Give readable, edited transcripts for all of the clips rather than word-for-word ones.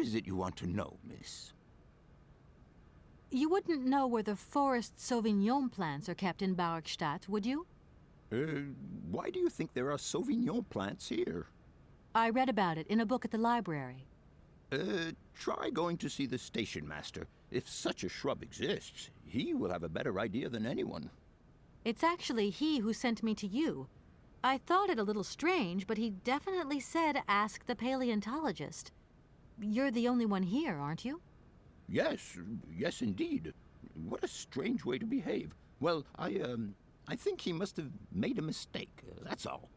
is it you want to know, miss? You wouldn't know where the forest Sauvignon plants are kept in Barkstadt, would you? Why do you think there are Sauvignon plants here? I read about it in a book at the library. Try going to see the station master. If such a shrub exists, he will have a better idea than anyone. It's actually he who sent me to you. I thought it a little strange, but he definitely said ask the paleontologist. You're the only one here, aren't you? Yes indeed. What a strange way to behave. Well, I think he must have made a mistake, that's all.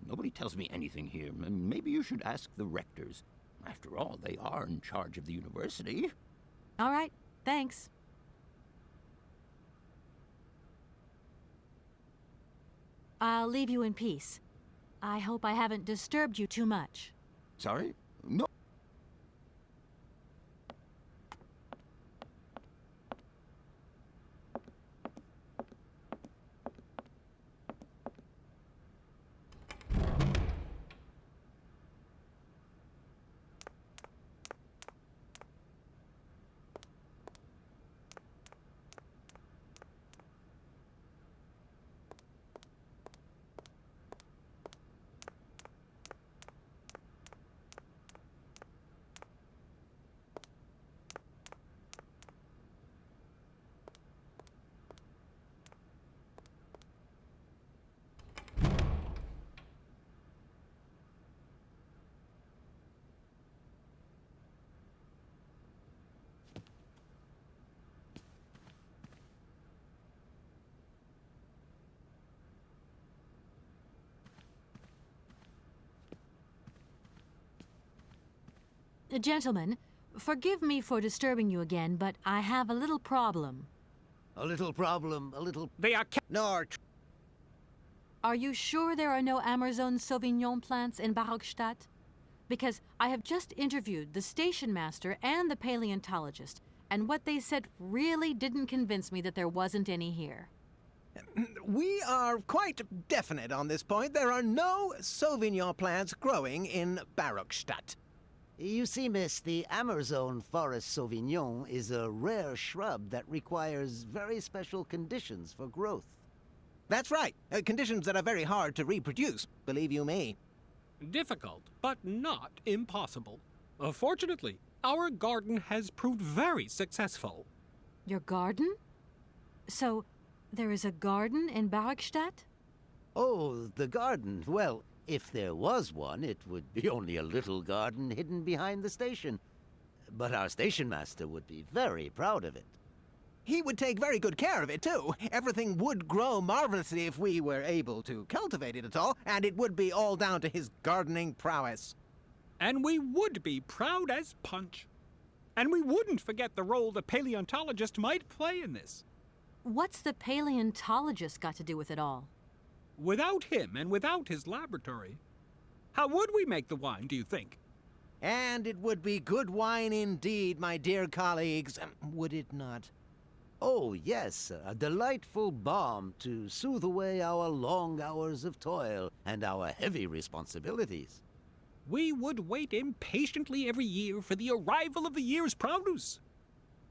Nobody tells me anything here. Maybe you should ask the rectors. After all, they are in charge of the university. All right, thanks. I'll leave you in peace. I hope I haven't disturbed you too much. Sorry? No. Gentlemen, forgive me for disturbing you again, but I have a little problem. A little problem, a little... They are Are you sure there are no Amazon Sauvignon plants in Barkstadt? Because I have just interviewed the station master and the paleontologist, and what they said really didn't convince me that there wasn't any here. We are quite definite on this point. There are no Sauvignon plants growing in Barkstadt. You see, miss, the Amazon Forest Sauvignon is a rare shrub that requires very special conditions for growth. That's right. Conditions that are very hard to reproduce, believe you me. Difficult, but not impossible. Fortunately, our garden has proved very successful. Your garden? So, there is a garden in Barkstadt? Oh, the garden. Well, if there was one, it would be only a little garden hidden behind the station. But our station master would be very proud of it. He would take very good care of it, too. Everything would grow marvelously if we were able to cultivate it at all, and it would be all down to his gardening prowess. And we would be proud as punch. And we wouldn't forget the role the paleontologist might play in this. What's the paleontologist got to do with it all? Without him and without his laboratory, how would we make the wine, do you think? And it would be good wine indeed, my dear colleagues, would it not? Oh, yes, a delightful balm to soothe away our long hours of toil and our heavy responsibilities. We would wait impatiently every year for the arrival of the year's produce.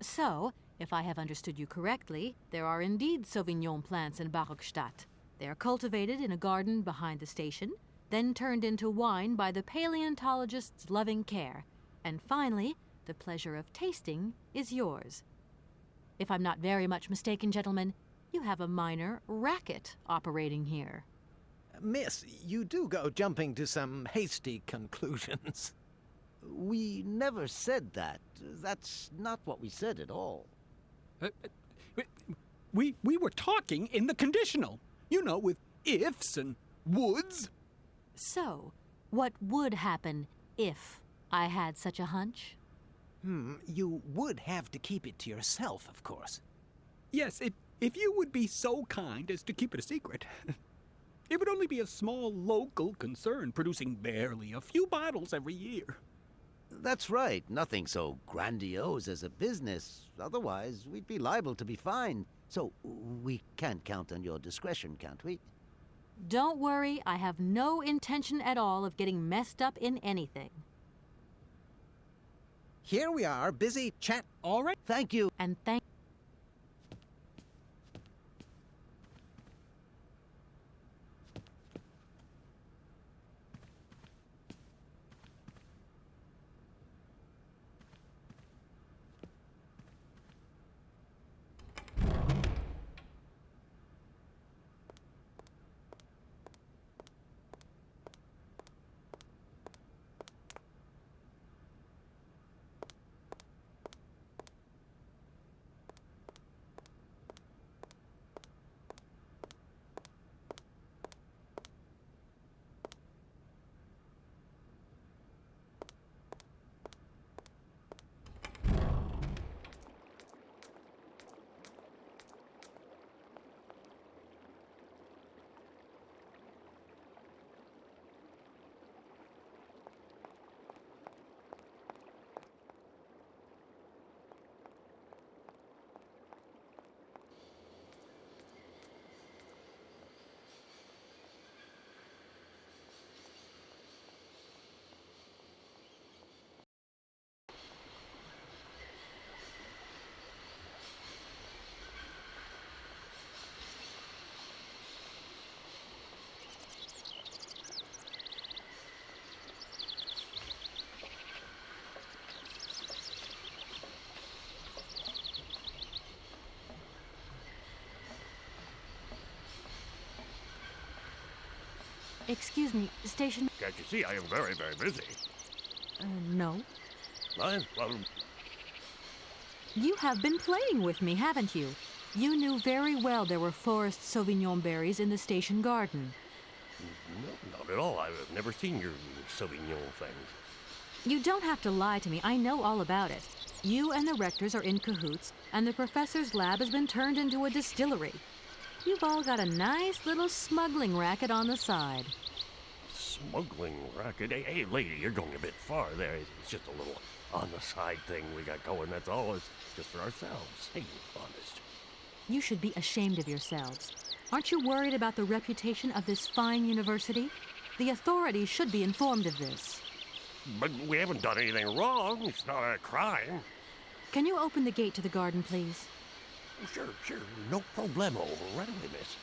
So, if I have understood you correctly, there are indeed Sauvignon plants in Barkstadt. They are cultivated in a garden behind the station, then turned into wine by the paleontologist's loving care, and finally, the pleasure of tasting is yours. If I'm not very much mistaken, gentlemen, you have a minor racket operating here. Miss, you do go jumping to some hasty conclusions. We never said that. That's not what we said at all. We were talking in the conditional. You know, with ifs and woulds. So, what would happen if I had such a hunch? You would have to keep it to yourself, of course. Yes, if you would be so kind as to keep it a secret. It would only be a small local concern, producing barely a few bottles every year. That's right. Nothing so grandiose as a business. Otherwise, we'd be liable to be fined. So, we can't count on your discretion, can't we? Don't worry, I have no intention at all of getting messed up in anything. here we are, busy chat. All right. Thank you. And thank. Excuse me, station. Can't you see I am very, very busy? No. Well, You have been playing with me, haven't you? You knew very well there were forest Sauvignon berries in the station garden. no, not at all. I've never seen your Sauvignon things. You don't have to lie to me. I know all about it. You and the rectors are in cahoots, and the professor's lab has been turned into a distillery. You've all got a nice little smuggling racket on the side. Smuggling racket? Hey, lady, you're going a bit far there. It's just a little on-the-side thing we got going, that's all. It's just for ourselves. Hey, honest. You should be ashamed of yourselves. Aren't you worried about the reputation of this fine university? The authorities should be informed of this. But we haven't done anything wrong. It's not a crime. Can you open the gate to the garden, please? Sure. No problemo. Right away, miss.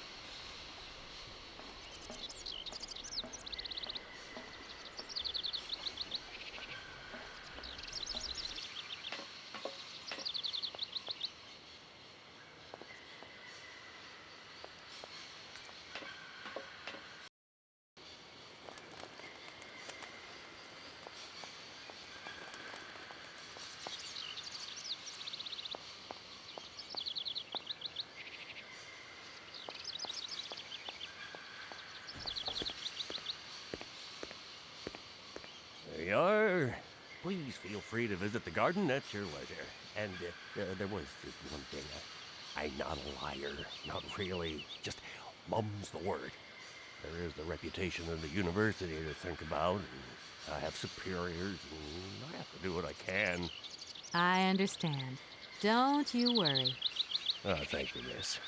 There you are. Please feel free to visit the garden at your leisure. And there was just one thing. I'm not a liar. Not really. Just mum's the word. There is the reputation of the university to think about. And I have superiors, and I have to do what I can. I understand. Don't you worry. Oh, thank you, miss.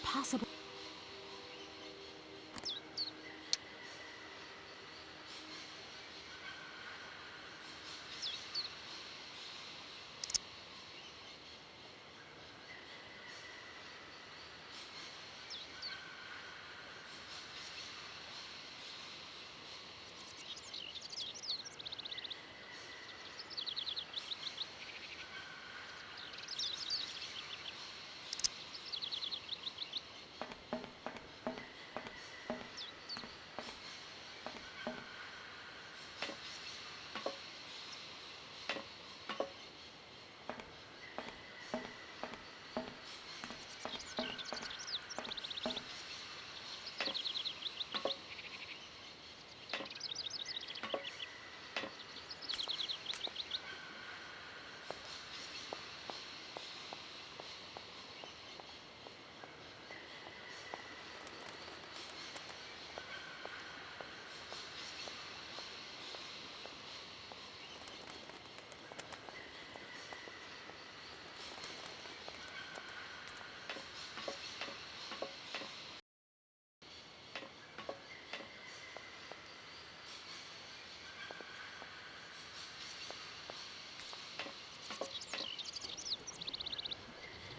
possible?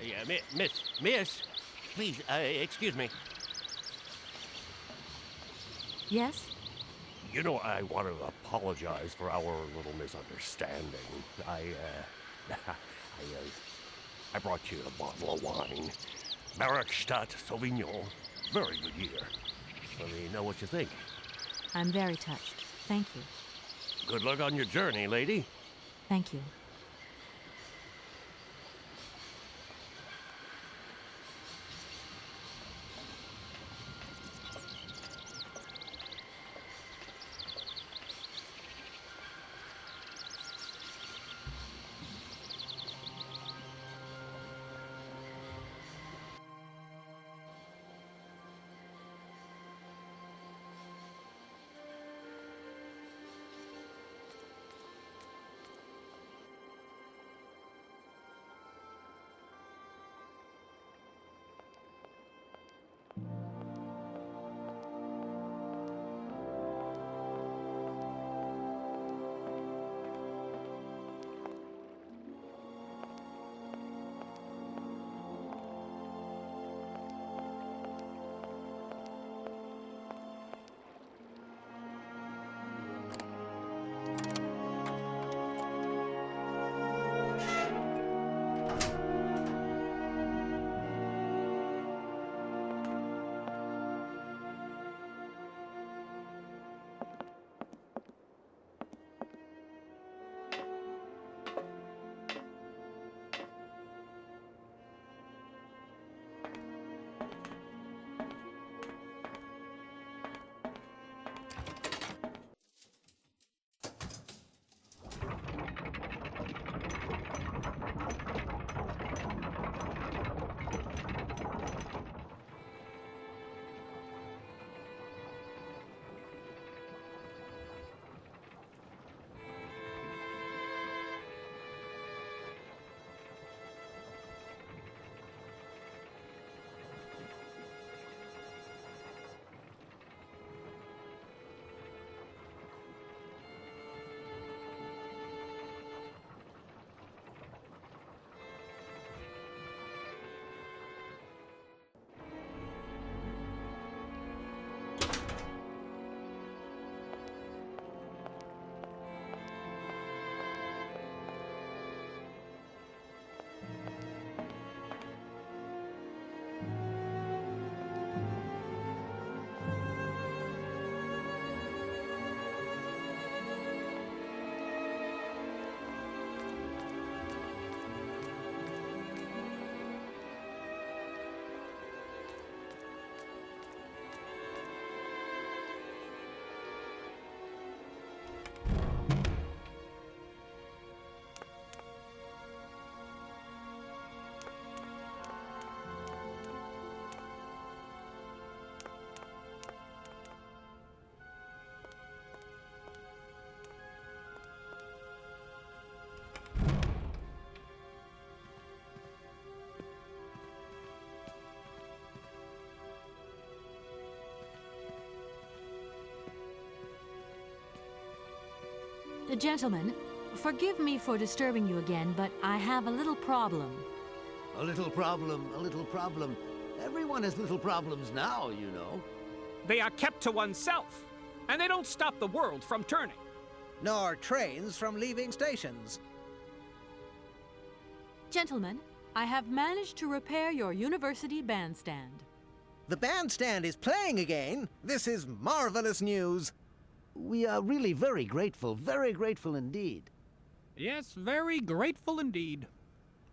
Hey, miss, please, excuse me. Yes? You know, I want to apologize for our little misunderstanding. I brought you a bottle of wine. Markstadt Sauvignon. Very good year. Let me know what you think. I'm very touched. Thank you. Good luck on your journey, lady. Thank you. Gentlemen, forgive me for disturbing you again, but I have a little problem. A little problem, a little problem. Everyone has little problems now, you know. They are kept to oneself, and they don't stop the world from turning. Nor trains from leaving stations. Gentlemen, I have managed to repair your university bandstand. The bandstand is playing again. This is marvelous news. We are really very grateful indeed. Yes, very grateful indeed.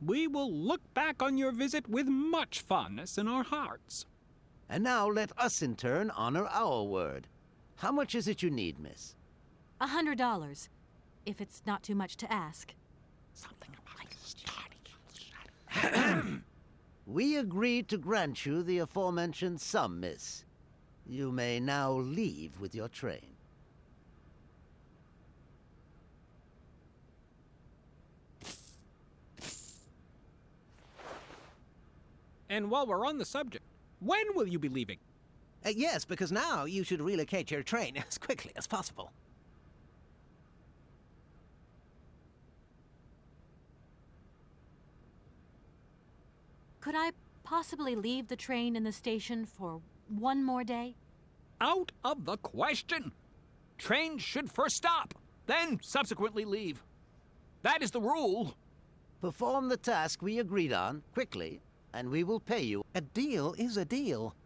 We will look back on your visit with much fondness in our hearts. And now let us in turn honor our word. How much is it you need, miss? $100, if it's not too much to ask. We agree to grant you the aforementioned sum, miss. You may now leave with your train. And while we're on the subject, when will you be leaving? Yes, because now you should relocate your train as quickly as possible. Could I possibly leave the train in the station for one more day? Out of the question! Trains should first stop, then subsequently leave. That is the rule. Perform the task we agreed on, quickly, and we will pay you. A deal is a deal.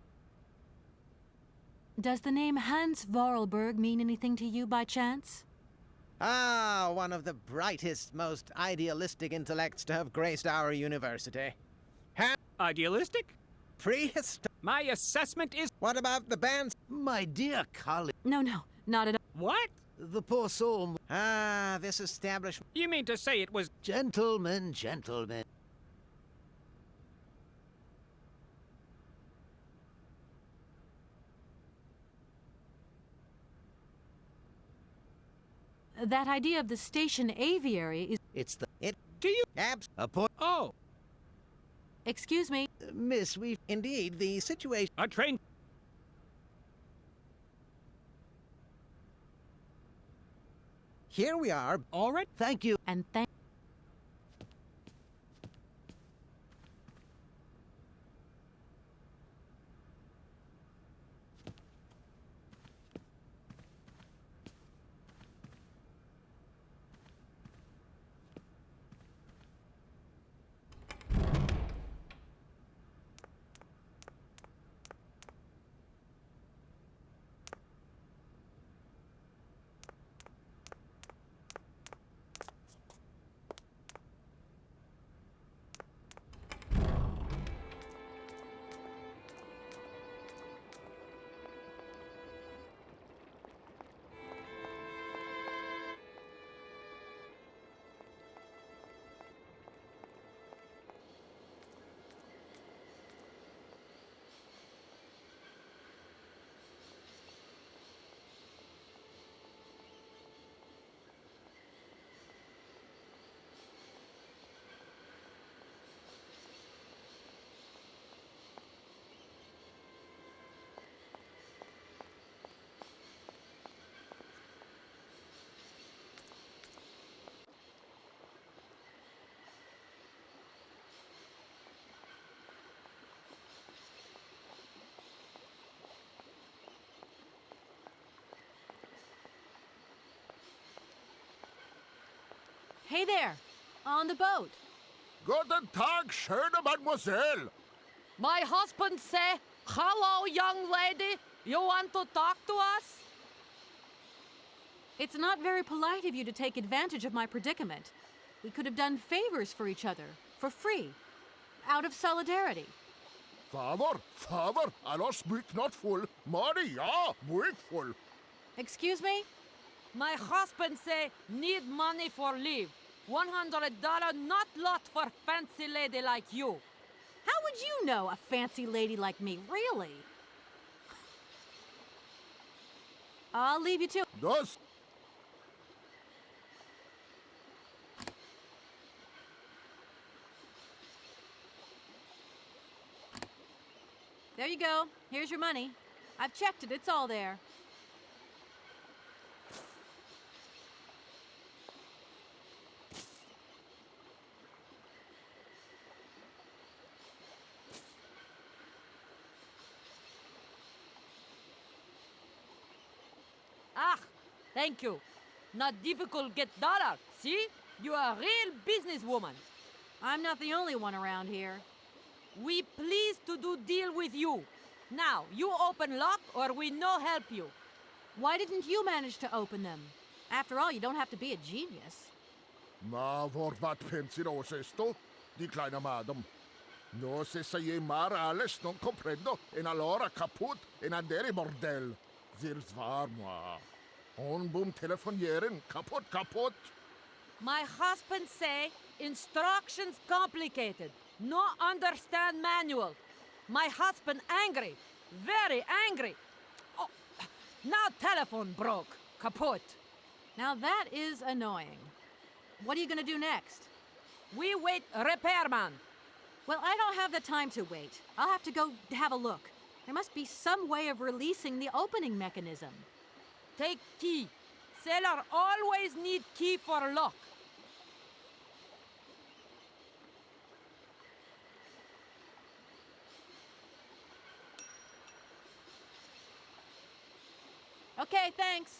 Does the name Hans Vorarlberg mean anything to you by chance? Ah, one of the brightest, most idealistic intellects to have graced our university. Idealistic? Prehistoric. My assessment is... What about the bands? My dear colleague, No, not at all. What? the poor soul... Ah, this establishment. You mean to say it was... Gentlemen. That idea of the station aviary is... It's the... Do you... A point... Oh, Excuse me. Miss, we... Indeed, the situation. a train... Here we are. All right. Thank you. And thank... Hey there! On the boat! Guten Tag, schöne Mademoiselle. My husband say, "Hello, young lady. You want to talk to us?" It's not very polite of you to take advantage of my predicament. We could have done favors for each other, for free, out of solidarity. Father, Allah speak not full. Maria, break full. Excuse me? My husband say, "Need money for leave. $100 not lot for fancy lady like you." How would you know a fancy lady like me, really? I'll leave you to... Das. There you go. Here's your money. I've checked it. It's all there. Ah, thank you. Not difficult get dollar, see? You are a real businesswoman. I'm not the only one around here. We pleased to do deal with you. Now, you open lock or we no help you. Why didn't you manage to open them? After all, you don't have to be a genius. Ma vorbat pensinos esto, di kleine madam. No se sei mar alles non comprendo, en allora kaput en andere bordel. Zirs war moi. On boom telefonieren, kaput. My husband say instructions complicated. No understand manual. My husband angry. Very angry. Oh, now telephone broke. Kaput. Now that is annoying. What are you going to do next? We wait repairman. Well, I don't have the time to wait. I'll have to go have a look. There must be some way of releasing the opening mechanism. Take key. Sailor always need key for lock. Okay, thanks.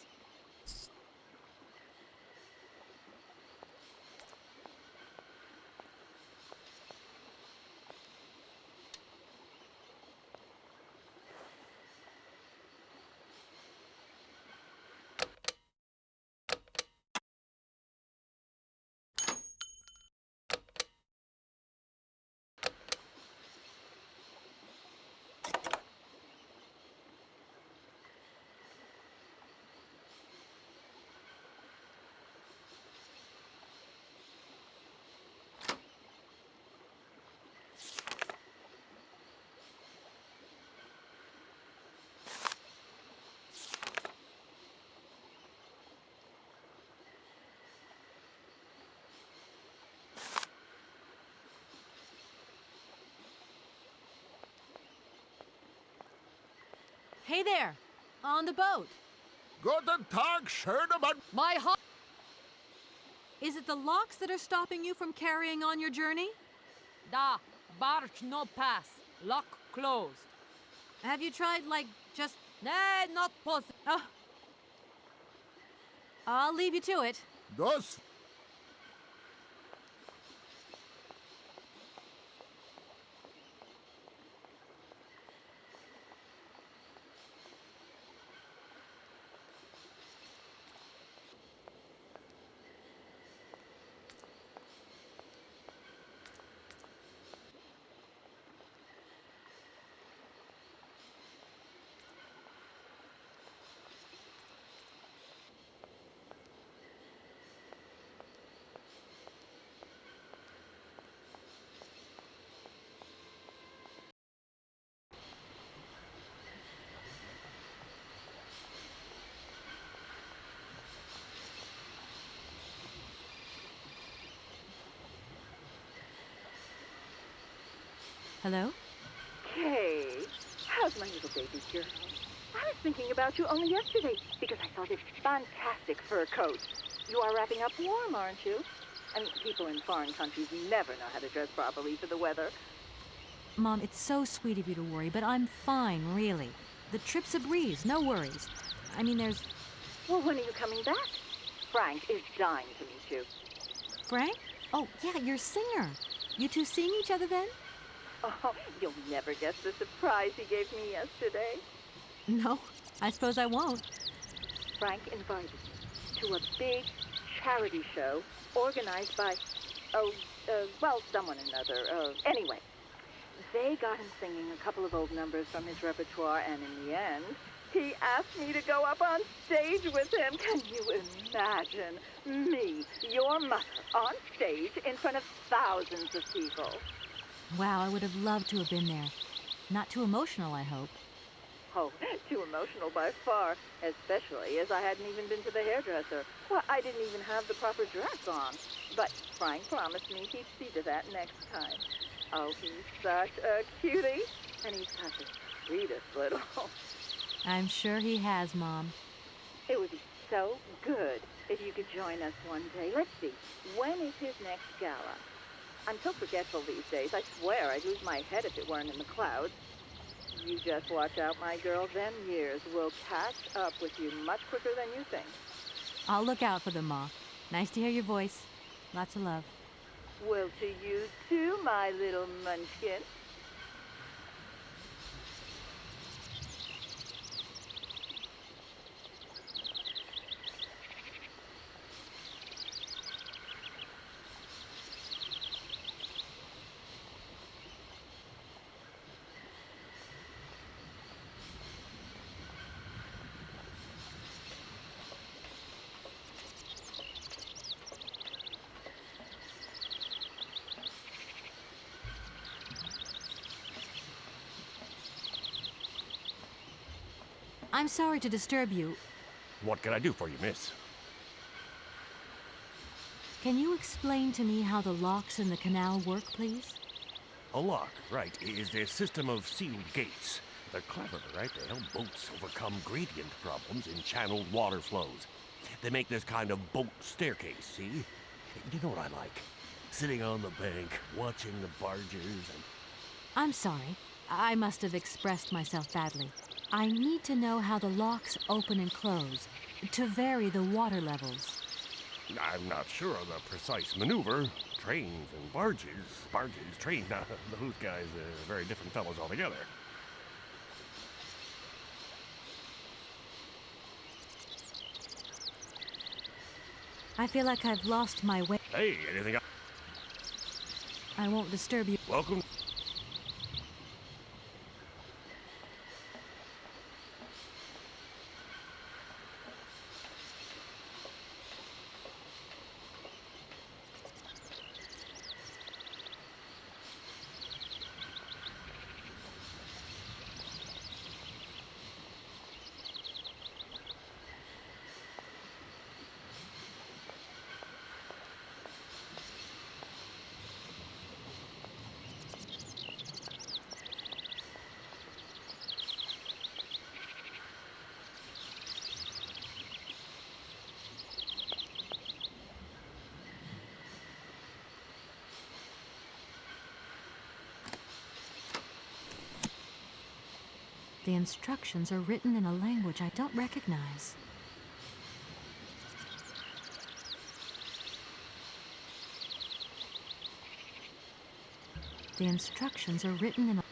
Hey there, on the boat. Guten Tag, Schönemann. My Is it the locks that are stopping you from carrying on your journey? Da, barge no pass. Lock closed. Have you tried, just... Nay, not possible. Oh. I'll leave you to it. Das Hello? Kay, how's my little baby girl? I was thinking about you only yesterday because I saw this fantastic fur coat. You are wrapping up warm, aren't you? I mean, people in foreign countries never know how to dress properly for the weather. Mom, it's so sweet of you to worry, but I'm fine, really. The trip's a breeze, no worries. I mean, there's... Well, when are you coming back? Frank is dying to meet you. Frank? Oh, yeah, your singer. You two seeing each other then? Oh, you'll never guess the surprise he gave me yesterday. No, I suppose I won't. Frank invited me to a big charity show organized by, someone or another. Anyway, they got him singing a couple of old numbers from his repertoire, and in the end, he asked me to go up on stage with him. Can you imagine me, your mother, on stage in front of thousands of people? Wow, I would have loved to have been there. Not too emotional, I hope. Oh, too emotional by far, especially as I hadn't even been to the hairdresser. Well, I didn't even have the proper dress on. But Frank promised me he'd see to that next time. Oh, he's such a cutie, and he's got the sweetest little... I'm sure he has, Mom. It would be so good if you could join us one day. Let's see, when is his next gala? I'm so forgetful these days. I swear I'd lose my head if it weren't in the clouds. You just watch out, my girl. Them years will catch up with you much quicker than you think. I'll look out for them, Ma. Nice to hear your voice. Lots of love. Well, to you too, my little munchkin. I'm sorry to disturb you. What can I do for you, miss? Can you explain to me how the locks in the canal work, please? A lock, right, is a system of sealed gates. They're clever, right? They help boats overcome gradient problems in channeled water flows. They make this kind of boat staircase, see? You know what I like? Sitting on the bank, watching the barges and... I'm sorry. I must have expressed myself badly. I need to know how the locks open and close to vary the water levels. I'm not sure of the precise maneuver. Trains and barges, trains, now, those guys are very different fellows altogether. I feel like I've lost my way. Hey, anything else? I won't disturb you. Welcome. The instructions are written in a language I don't recognize. The instructions are written in a...